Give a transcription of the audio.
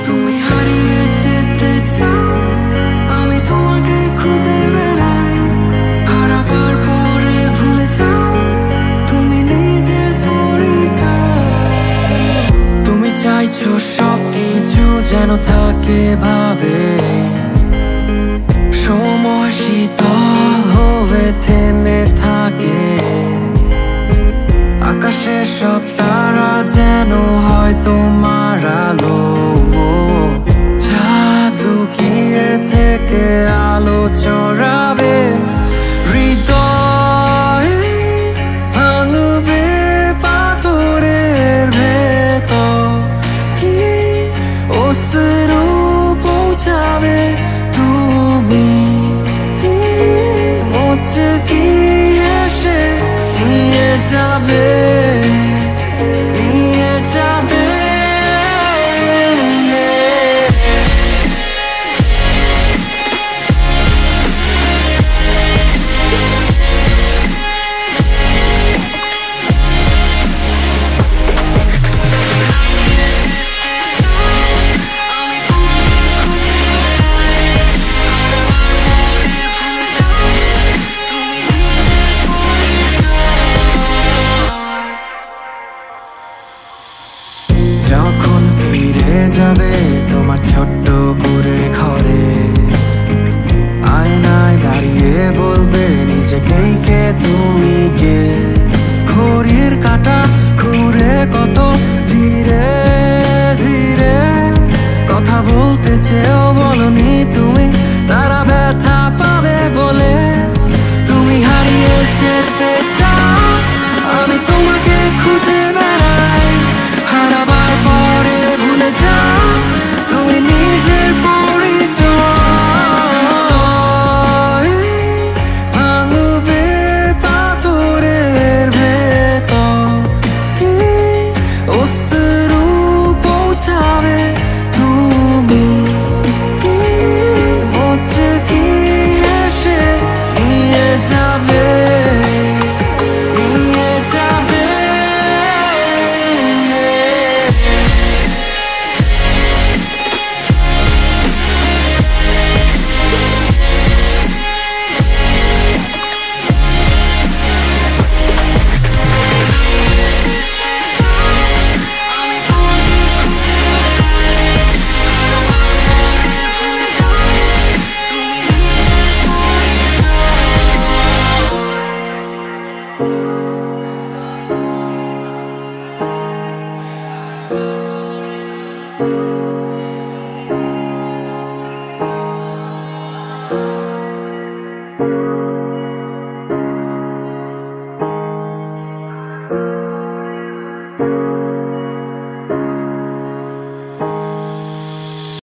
তুমি হারিয়ে যেতে চাও, আমি তোমাকে খুঁজে বেড়াই। হারাবার পরে ভুলে যাও তুমি নিজের পরিচয়। তুমি চাইছো সবকিছু যেন থাকে ভাবে, সময় শীতল হয়ে থেমে থাকে। আকাশের সব তারা যেন হয় তোমার আলো, চাঁদ লুকিয়ে থেকে আলো চড়াবে। হৃদয় ভাঙবে পাথরের ভেতর, কি অশ্রু পৌঁছাবে তুমি, মুচকি হেসে নিয়ে যাবে, নিয়ে যাবে। যখন ফিরে যাবে তোমার ছোট্ট করে ঘরে, আয়নায় দাঁড়িয়ে বলবে নিজেকেই কে তুমি কে। ঘড়ির কাঁটা ঘুরে কত ধীরে ধীরে, কথা বলতে চেয়েও বলনি তুমি, তারা ব্যথা পাবে বলে। তুমি হারিয়ে যেতে চাও, আমি তোমাকে খুঁজে বেড়াই। হারাবার পরে ভুলে যাও তুমি নিজের পরিচয়। ভাঙবে পাথরের ভেতর, কি অশ্রু পৌঁছাবে তুমি, মুচকি হেসে নিয়ে যাবে।